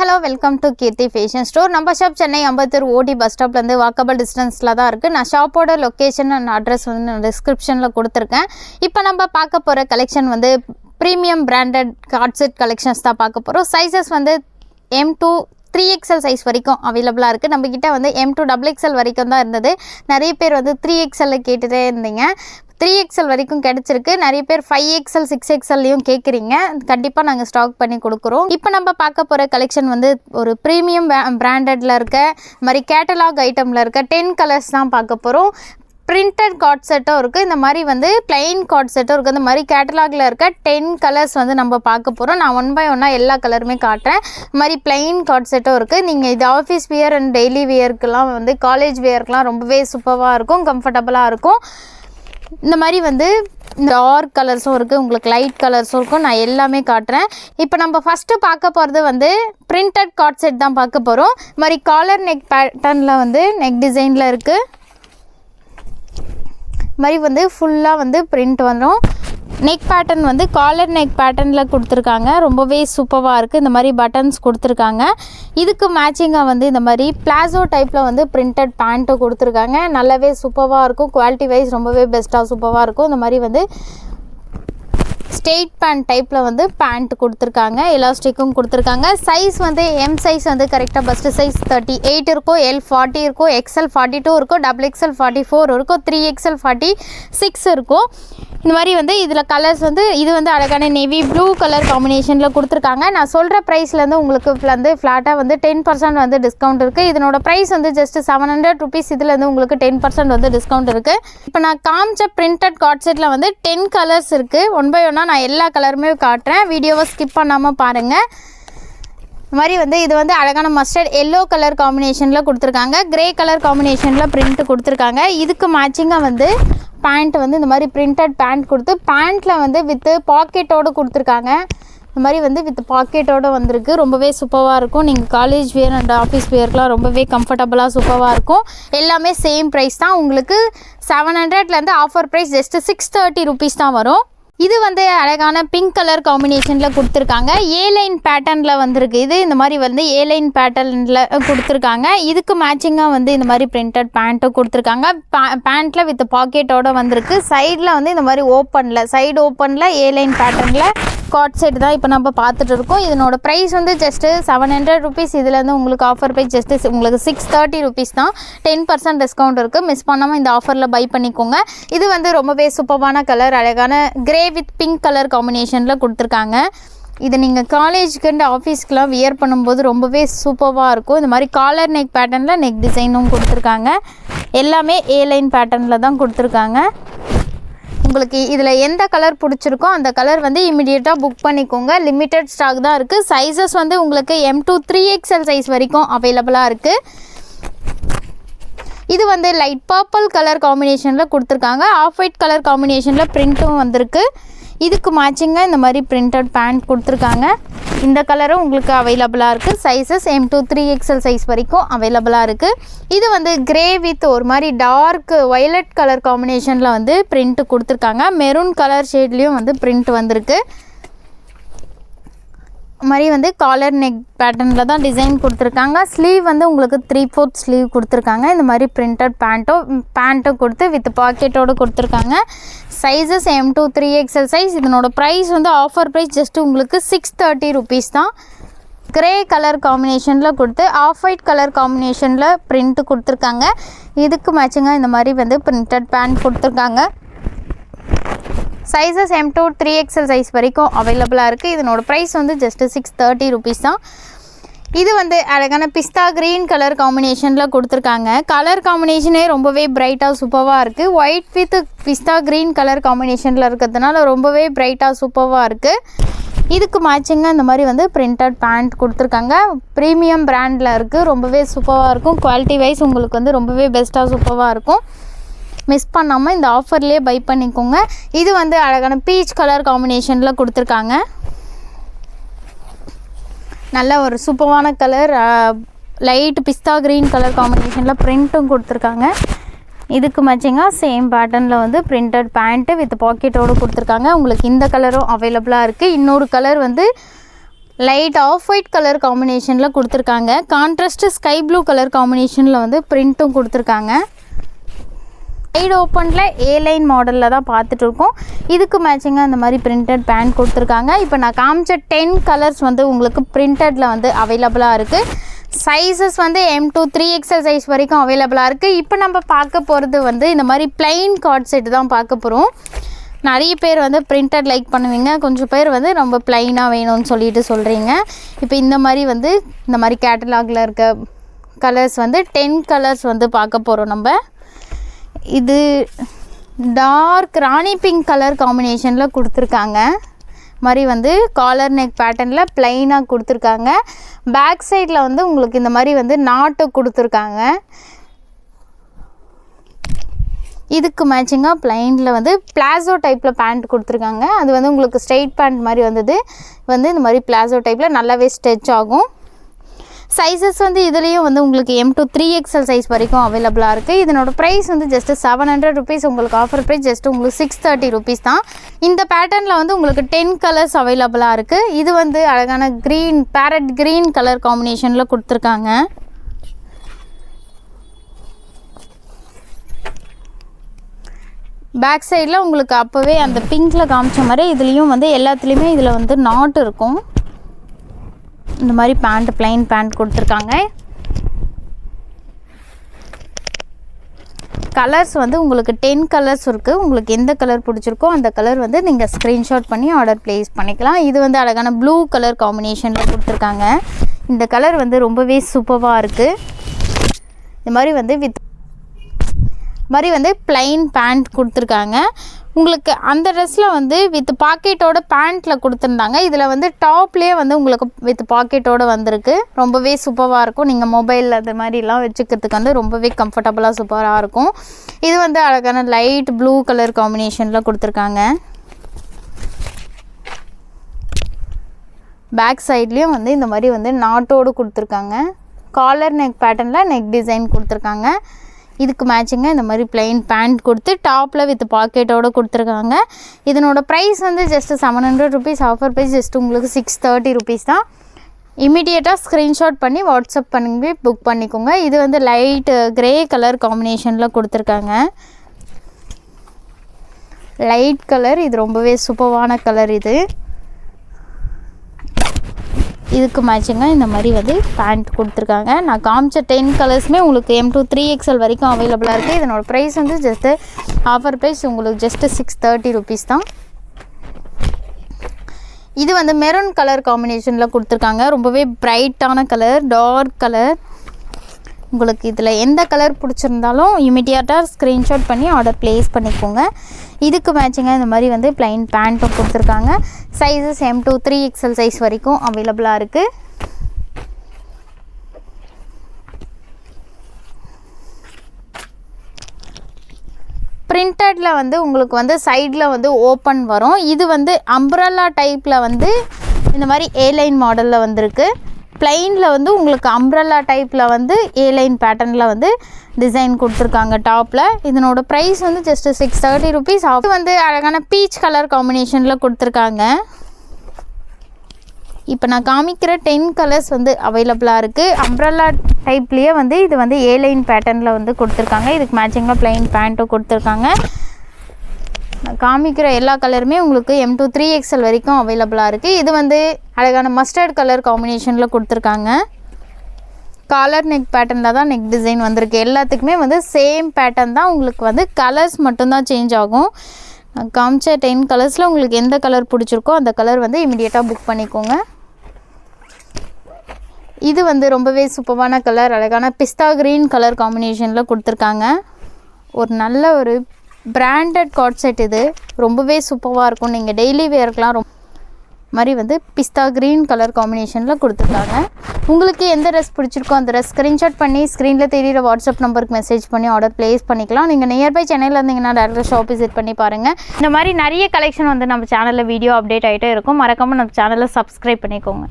hello, welcome to Kirti Fashion Store. Number shop Chennai Ambattur OD bus stop la walkable distance la da irukku. Na shop oda location and address vandu description la kuduthirken. Ipo namba paaka pora collection vandu premium branded card set collections da paaka porom. Sizes vandu M to 3XL size வரைக்கும் அவைலபிளா இருக்கு. நம்ம கிட்ட வந்து M2 XXL வரைக்கும் தான் இருந்தது. நிறைய பேர் வந்து 3XL கேட்டுட்டே இருந்தீங்க. 3XL வரைக்கும் கிடைச்சிருக்கு. நிறைய பேர் 5XL 6XLலையும் கேட்குறீங்க. கண்டிப்பாக நாங்கள் ஸ்டாக் பண்ணி கொடுக்குறோம். இப்போ நம்ம பார்க்க போகிற கலெக்ஷன் வந்து ஒரு ப்ரீமியம் பிராண்டடில் இருக்க மாதிரி கேட்டலாக் ஐட்டமில் இருக்க 10 கலர்ஸ் தான் பார்க்க போகிறோம். பிரிண்டட் கார்ட் செட்டும் இருக்குது, இந்த மாதிரி வந்து பிளெயின் கார்ட் செட்டும் இருக்குது. இந்த மாதிரி கேட்டலாகில் இருக்க 10 கலர்ஸ் வந்து நம்ம பார்க்க போகிறோம். நான் ஒன் பை ஒன்னாக எல்லா கலருமே காட்டுறேன். இந்த மாதிரி பிளெயின் கார்ட் செட்டும் இருக்குது. நீங்கள் இது ஆஃபீஸ் வியர் அண்ட் டெய்லி வியருக்கெல்லாம் வந்து காலேஜ் வியருக்கெலாம் ரொம்பவே சூப்பராக இருக்கும், கம்ஃபர்டபுளாக இருக்கும். இந்த மாதிரி வந்து டார்க் கலர்ஸும் இருக்குது, உங்களுக்கு லைட் கலர்ஸும் இருக்கும். நான் எல்லாமே காட்டுறேன். இப்போ நம்ம ஃபஸ்ட்டு பார்க்க போகிறது வந்து பிரிண்டட் கார்ட் செட் தான் பார்க்க போகிறோம். இது மாதிரி காலர் நெக் பேட்டர்னில் வந்து நெக் டிசைனில் இருக்குது. மாதிரி வந்து ஃபுல்லாக வந்து பிரிண்ட் வந்துடும். நெக் பேட்டர்ன் வந்து காலர் நெக் பேட்டர்னில் கொடுத்துருக்காங்க. ரொம்பவே சூப்பராக இருக்குது. இந்த மாதிரி பட்டன்ஸ் கொடுத்துருக்காங்க. இதுக்கு மேட்சிங்காக வந்து இந்த மாதிரி பிளாசோ டைப்பில் வந்து பிரிண்டட் பேண்ட்டும் கொடுத்துருக்காங்க. நல்லாவே சூப்பராக இருக்கும். குவாலிட்டி வைஸ் ரொம்பவே பெஸ்ட்டாக சூப்பராக இருக்கும். இந்த மாதிரி வந்து ஸ்ட்ரெயிட் பேண்ட் டைப்பில் வந்து பேண்ட் கொடுத்துருக்காங்க. எலாஸ்டிக்கும் கொடுத்துருக்காங்க. சைஸ் வந்து எம் சைஸ் வந்து கரெக்டாக ஃபஸ்ட்டு சைஸ் 38 இருக்கும், L 40 இருக்கும், XL 42 இருக்கும், XXL 44 இருக்கும், 3XL 46 இருக்கும். இந்த மாதிரி வந்து இதில் கலர்ஸ் வந்து இது வந்து அழகான நேவி ப்ளூ கலர் காம்பினேஷனில் கொடுத்துருக்காங்க. நான் சொல்கிற ப்ரைஸ்லேருந்து உங்களுக்கு வந்து ஃப்ளாட்டாக வந்து 10% வந்து டிஸ்கவுண்ட் இருக்குது. இதனோட ப்ரைஸ் வந்து ஜஸ்ட் 700 rupees. இதுலேருந்து உங்களுக்கு 10% வந்து டிஸ்கவுண்ட் இருக்குது. இப்போ நான் காமிச்ச பிரிண்டட் கார்ட் செட்டில் வந்து 10 கலர்ஸ் இருக்குது. ஒன் பை ஒன்னாக நான் எல்லா கலருமே காட்டுறேன். வீடியோவை ஸ்கிப் பண்ணாமல் பாருங்கள். இந்த மாதிரி வந்து இது வந்து அழகான மஸ்டர்ட் எல்லோ கலர் காம்பினேஷனில் கொடுத்துருக்காங்க. கிரே கலர் காம்பினேஷனில் பிரிண்ட் கொடுத்துருக்காங்க. இதுக்கு மேட்சிங்காக வந்து பேண்ட் வந்து இந்த மாதிரி பிரிண்டட் பேண்ட் கொடுத்து பேண்ட்டில் வந்து வித்து பாக்கெட்டோடு கொடுத்துருக்காங்க. இந்த மாதிரி வந்து வித் பாக்கெட்டோடு வந்திருக்கு. ரொம்பவே சூப்பராக இருக்கும். நீங்கள் காலேஜ் வியர் அண்ட் ஆஃபீஸ் வியர்க்கெலாம் ரொம்பவே கம்ஃபர்டபுளாக சூப்பராக இருக்கும். எல்லாமே சேம் ப்ரைஸ் தான். உங்களுக்கு 700லேருந்து ஆஃபர் ப்ரைஸ் ஜஸ்ட் 630 rupees தான் வரும். இது வந்து அழகான பிங்க் கலர் காம்பினேஷனில் கொடுத்துருக்காங்க. ஏலைன் பேட்டர்னில் வந்திருக்கு. இது இந்த மாதிரி வந்து ஏலைன் பேட்டர்னில் கொடுத்துருக்காங்க. இதுக்கு மேட்சிங்காக வந்து இந்த மாதிரி பிரிண்டட் பேண்ட்டும் கொடுத்துருக்காங்க. பேண்ட்டில் வித் பாக்கெட்டோடு வந்திருக்கு. சைடில் வந்து இந்த மாதிரி சைடு ஓப்பனில் ஏலைன் பேட்டர்னில் கார்ட் செட் தான் இப்போ நம்ம பார்த்துட்டு இருக்கோம். இதனோட ப்ரைஸ் வந்து ஜஸ்ட்டு 700 rupees. இதுலேருந்து உங்களுக்கு ஆஃபர் ப்ரைஸ் ஜஸ்ட்டு உங்களுக்கு 630 rupees தான். 10% டிஸ்கவுண்ட் இருக்குது. மிஸ் பண்ணாமல் இந்த ஆஃபரில் பை பண்ணிக்கோங்க. இது வந்து ரொம்பவே சூப்பரான கலர், அழகான கிரே வித் பிங்க் கலர் காம்பினேஷனில் கொடுத்துருக்காங்க. இது நீங்கள் காலேஜுக்கு அண்ட் ஆஃபீஸ்க்கெலாம் வியர் பண்ணும்போது ரொம்பவே சூப்பராக இருக்கும். இந்த மாதிரி காலர் நெக் பேட்டர்னில் நெக் டிசைனும் கொடுத்துருக்காங்க. எல்லாமே ஏலைன் பேட்டர்னில் தான் கொடுத்துருக்காங்க. உங்களுக்கு இதில் எந்த கலர் பிடிச்சிருக்கோ அந்த கலர் வந்து இமிடியேட்டாக புக் பண்ணிக்கோங்க. லிமிட்டட் ஸ்டாக் தான் இருக்குது. சைஸஸ் வந்து உங்களுக்கு M2 3XL சைஸ் வரைக்கும் அவைலபிளாக இருக்குது. இது வந்து லைட் பர்பிள் கலர் காம்பினேஷனில் கொடுத்துருக்காங்க. ஆஃப் ஒயிட் கலர் காம்பினேஷனில் பிரிண்ட்டும் வந்திருக்கு. இதுக்கு மேட்சிங்காக இந்த மாதிரி பிரிண்டட் பேண்ட் கொடுத்துருக்காங்க. இந்த கலரும் உங்களுக்கு அவைலபிளாக இருக்குது. சைஸஸ் M2 3XL சைஸ் வரைக்கும் அவைலபிளாக இருக்குது. இது வந்து கிரே வித் ஒரு மாதிரி டார்க் வயலட் கலர் காம்பினேஷனில் வந்து பிரிண்ட் கொடுத்துருக்காங்க. மெரூன் கலர் ஷேட்லேயும் வந்து பிரிண்ட் வந்திருக்கு. மாதிரி வந்து காலர் நெக் பேட்டர்னில் தான் டிசைன் கொடுத்துருக்காங்க. ஸ்லீவ் வந்து உங்களுக்கு 3/4 ஸ்லீவ் கொடுத்துருக்காங்க. இந்த மாதிரி பிரிண்டட் பேண்ட்டும் கொடுத்து வித் பாக்கெட்டோடு கொடுத்துருக்காங்க. Sizes M2 3XL size. இதனோட ப்ரைஸ் வந்து ஆஃபர் ப்ரைஸ் ஜஸ்ட்டு உங்களுக்கு 630 rupees தான். கிரே கலர் காம்பினேஷனில் கொடுத்து ஆஃப் ஒயிட் கலர் காம்பினேஷனில் பிரிண்ட்டு கொடுத்துருக்காங்க. இதுக்கு மேட்சிங்காக இந்த மாதிரி வந்து பிரிண்டட் பேண்ட் கொடுத்துருக்காங்க. சைஸஸ் M2 3XL சைஸ் வரைக்கும் அவைலபிளாக இருக்குது. இதனோட ப்ரைஸ் வந்து ஜஸ்ட்டு 630 rupees தான். இது வந்து அழகான பிஸ்தா க்ரீன் கலர் காம்பினேஷனில் கொடுத்துருக்காங்க. கலர் காம்பினேஷனே ரொம்பவே பிரைட்டாக சூப்பராக இருக்குது. White with pista green colour காம்பினேஷனில் இருக்கிறதுனால ரொம்பவே பிரைட்டாக சூப்பராக இருக்குது. இதுக்கு மேட்சிங்காக இந்த மாதிரி வந்து பிரிண்டட் பேண்ட் கொடுத்துருக்காங்க. ப்ரீமியம் பிராண்டில் இருக்குது. ரொம்பவே சூப்பராக இருக்கும். குவாலிட்டி வைஸ் உங்களுக்கு வந்து ரொம்பவே பெஸ்ட்டாக சூப்பராக இருக்கும். மிஸ் பண்ணாமல் இந்த ஆஃபர்லேயே பை பண்ணிக்கோங்க. இது வந்து அழகான பீச் கலர் காம்பினேஷனில் கொடுத்துருக்காங்க. நல்ல ஒரு சூப்பரான கலர், லைட் பிஸ்தா க்ரீன் கலர் காம்பினேஷனில் பிரிண்ட்டும் கொடுத்துருக்காங்க. இதுக்கு மேட்சிங்காக சேம் பேட்டர்னில் வந்து பிரிண்டட் பேண்ட்டு வித் பாக்கெட்டோடு கொடுத்துருக்காங்க. உங்களுக்கு இந்த கலரும் அவைலபிளாக இருக்குது. இன்னொரு கலர் வந்து லைட் ஆஃப் ஒயிட் கலர் காம்பினேஷனில் கொடுத்துருக்காங்க. கான்ட்ராஸ்ட் ஸ்கை ப்ளூ கலர் காம்பினேஷனில் வந்து பிரிண்ட்டும் கொடுத்துருக்காங்க. சைடு ஓப்பனில் ஏ லைன் மாடலில் தான் பார்த்துட்டு இருக்கோம். இதுக்கு மேட்சிங்காக இந்த மாதிரி பிரிண்டட் பேண்ட் கொடுத்துருக்காங்க. இப்போ நான் காமிச்ச 10 கலர்ஸ் வந்து உங்களுக்கு பிரிண்டடில் வந்து அவைலபிளாக இருக்குது. சைஸஸ் வந்து M to 3XL சைஸ் வரைக்கும் அவைலபிளாக இருக்குது. இப்போ நம்ம பார்க்க போகிறது வந்து இந்த மாதிரி பிளைன் கார்ட் செட்டு தான் பார்க்க போகிறோம். நிறைய பேர் வந்து பிரிண்டட் லைக் பண்ணுவீங்க, கொஞ்சம் பேர் வந்து ரொம்ப பிளைனாக வேணும்னு சொல்லிட்டு சொல்கிறீங்க. இப்போ இந்த மாதிரி கேட்டலாகில் இருக்க கலர்ஸ் வந்து 10 கலர்ஸ் வந்து பார்க்க போகிறோம். நம்ம இது டார்க் ராணி பிங்க் கலர் காம்பினேஷனில் கொடுத்துருக்காங்க. மாதிரி வந்து காலர் நெக் பேட்டர்னில் ப்ளைனாக கொடுத்துருக்காங்க. பேக் சைடில் வந்து உங்களுக்கு இந்த மாதிரி வந்து நாட்டு கொடுத்துருக்காங்க. இதுக்கு மேட்சிங்காக ப்ளைனில் வந்து பிளாசோ டைப்பில் பேண்ட் கொடுத்துருக்காங்க. அது வந்து உங்களுக்கு ஸ்ட்ரெயிட் பேண்ட் மாதிரி வந்தது வந்து இந்த மாதிரி பிளாசோ டைப்பில் நல்லாவே ஸ்ட்ரெச் ஆகும். சைஸஸ் வந்து இதுலேயும் வந்து உங்களுக்கு M to 3XL சைஸ் வரைக்கும் அவைலபிளாக இருக்குது. இதனோட ப்ரைஸ் வந்து ஜஸ்ட்டு 700 rupees. உங்களுக்கு ஆஃபர் ப்ரைஸ் ஜஸ்ட் உங்களுக்கு 630 rupees தான். இந்த பேட்டர்னில் வந்து உங்களுக்கு 10 கலர்ஸ் அவைலபிளாக இருக்குது. இது வந்து அழகான க்ரீன் பேரட் க்ரீன் கலர் காம்பினேஷனில் கொடுத்துருக்காங்க. பேக் சைடில் உங்களுக்கு அப்போவே அந்த பிங்க்கில் காமிச்ச மாதிரி இதுலேயும் வந்து எல்லாத்துலேயுமே இதில் வந்து நாட் இருக்கும். இந்த மாதிரி ப்ளைன் பேண்ட் கொடுத்துருக்காங்க. கலர்ஸ் வந்து உங்களுக்கு 10 கலர்ஸ் இருக்குது. உங்களுக்கு எந்த கலர் பிடிச்சிருக்கோ அந்த கலர் வந்து நீங்கள் ஸ்க்ரீன்ஷாட் பண்ணி ஆர்டர் ப்ளேஸ் பண்ணிக்கலாம். இது வந்து அழகான ப்ளூ கலர் காம்பினேஷனில் கொடுத்துருக்காங்க. இந்த கலர் வந்து ரொம்பவே சூப்பராக இருக்குது. இந்த மாதிரி வந்து ப்ளைன் பேண்ட் கொடுத்துருக்காங்க. உங்களுக்கு அந்த ட்ரெஸ்ஸில் வந்து வித் பாக்கெட்டோட பேண்ட்டில் கொடுத்துருந்தாங்க. இதில் வந்து டாப்லேயே வந்து உங்களுக்கு வித் பாக்கெட்டோடு வந்திருக்கு. ரொம்பவே சூப்பராக இருக்கும். நீங்கள் மொபைலில் அது மாதிரிலாம் வச்சுக்கிறதுக்கு வந்து ரொம்பவே கம்ஃபர்டபுளாக சூப்பராக இருக்கும். இது வந்து அழகான லைட் ப்ளூ கலர் காம்பினேஷனில் கொடுத்துருக்காங்க. பேக் சைட்லேயும் வந்து இந்த மாதிரி வந்து நாட்டோடு கொடுத்துருக்காங்க. காலர் நெக் பேட்டர்னில் நெக் டிசைன் கொடுத்துருக்காங்க. இதுக்கு மேட்சிங்காக இந்த மாதிரி ப்ளைன் பேண்ட் கொடுத்து டாப்பில் வித் பாக்கெட்டோடு கொடுத்துருக்காங்க. இதனோட ப்ரைஸ் வந்து just 700 rupees. Offer price just உங்களுக்கு 630 rupees தான். இமீடியட்டாக ஸ்க்ரீன்ஷாட் பண்ணி வாட்ஸ்அப் பண்ணி புக் பண்ணிக்கோங்க. இது வந்து லைட் க்ரே கலர் காம்பினேஷனில் கொடுத்துருக்காங்க. லைட் கலர், இது ரொம்பவே சூப்பரான கலர். இதுக்கு மேட்சிங்காக இந்த மாதிரி வந்து பேண்ட் கொடுத்துருக்காங்க. நான் காமிச்ச 10 கலர்ஸுமே உங்களுக்கு M to 3XL வரைக்கும் அவைலபிளாக இருக்குது. இதனோட ப்ரைஸ் வந்து ஜஸ்ட்டு ஆஃபர் ப்ரைஸ் உங்களுக்கு ஜஸ்ட்டு 630 rupees தான். இது வந்து மெரூன் கலர் காம்பினேஷனில் கொடுத்துருக்காங்க. ரொம்பவே பிரைட்டான கலர், டார்க் கலர். உங்களுக்கு இதில் எந்த கலர் பிடிச்சிருந்தாலும் இமீடியட்டாக ஸ்க்ரீன்ஷாட் பண்ணி ஆர்டர் ப்ளேஸ் பண்ணிக்கோங்க. இதுக்கு மேட்சிங்காக இந்த மாதிரி வந்து ப்ளைன் பேண்ட்டும் கொடுத்துருக்காங்க. Sizes M to 3XL size வரைக்கும் அவைலபிளாக இருக்குது. பிரிண்டடில் வந்து உங்களுக்கு வந்து சைடில் வந்து ஓப்பன் வரும். இது வந்து அம்ப்ரல்லா டைப்பில் வந்து இந்த மாதிரி ஏலைன் மாடலில் வந்திருக்கு. ப்ளைனில் வந்து உங்களுக்கு அம்ப்ரல்லா டைப்பில் வந்து ஏலைன் பேட்டர்னில் வந்து டிசைன் கொடுத்துருக்காங்க டாப்பில். இதனோட ப்ரைஸ் வந்து ஜஸ்ட்டு 630 rupees. இது வந்து அழகான பீச் கலர் காம்பினேஷனில் கொடுத்துருக்காங்க. இப்போ நான் காமிக்கிற 10 கலர்ஸ் வந்து அவைலபிளாக இருக்குது. அம்ப்ரல்லா டைப்லேயே வந்து இது வந்து ஏலைன் பேட்டர்னில் வந்து கொடுத்துருக்காங்க. இதுக்கு மேட்சிங்காக ப்ளைன் பேண்ட்டும் கொடுத்துருக்காங்க. நான் காமிக்கிற எல்லா கலருமே உங்களுக்கு M to 3XL வரைக்கும் அவைலபிளாக இருக்குது. இது வந்து அழகான மஸ்டர்ட் கலர் காம்பினேஷனில் கொடுத்துருக்காங்க. காலர் நெக் பேட்டர்னில் தான் நெக் டிசைன் வந்திருக்கு. எல்லாத்துக்குமே வந்து சேம் பேட்டர்ன் தான். உங்களுக்கு வந்து கலர்ஸ் மட்டும்தான் சேஞ்ச் ஆகும். நான் காமிச்ச 10 கலர்ஸில் உங்களுக்கு எந்த கலர் பிடிச்சிருக்கோ அந்த கலர் வந்து இமீடியட்டாக புக் பண்ணிக்கோங்க. இது வந்து ரொம்பவே சூப்பரான கலர், அழகான பிஸ்தா க்ரீன் கலர் காம்பினேஷனில் கொடுத்துருக்காங்க. ஒரு நல்ல ஒரு பிராண்டட் கார்ட் செட். இது ரொம்பவே சூப்பராக இருக்கும். நீங்கள் டெய்லி வேர்க்கெலாம் மாதிரி வந்து பிஸ்தா க்ரீன் கலர் காம்பினேஷனில் கொடுத்துருக்காங்க. உங்களுக்கு எந்த ட்ரெஸ் பிடிச்சிருக்கோ அந்த ட்ரெஸ் ஸ்க்ரீன்ஷாட் பண்ணி ஸ்க்ரீனில் தெரியிற வாட்ஸ்அப் நம்பருக்கு மெசேஜ் பண்ணி ஆர்டர் ப்ளேஸ் பண்ணிக்கலாம். நீங்கள் நியர்பை சென்னையில் இருந்தீங்கன்னா டேரெக்டாக ஷாப் விசிட் பண்ணி பாருங்கள். இந்த மாதிரி நிறைய கலெக்ஷன் வந்து நம்ம சேனலில் வீடியோ அப்டேட் ஆகிட்டே இருக்கும். மறக்காமல் நம்ம சேனலை சப்ஸ்கிரைப் பண்ணிக்கோங்க.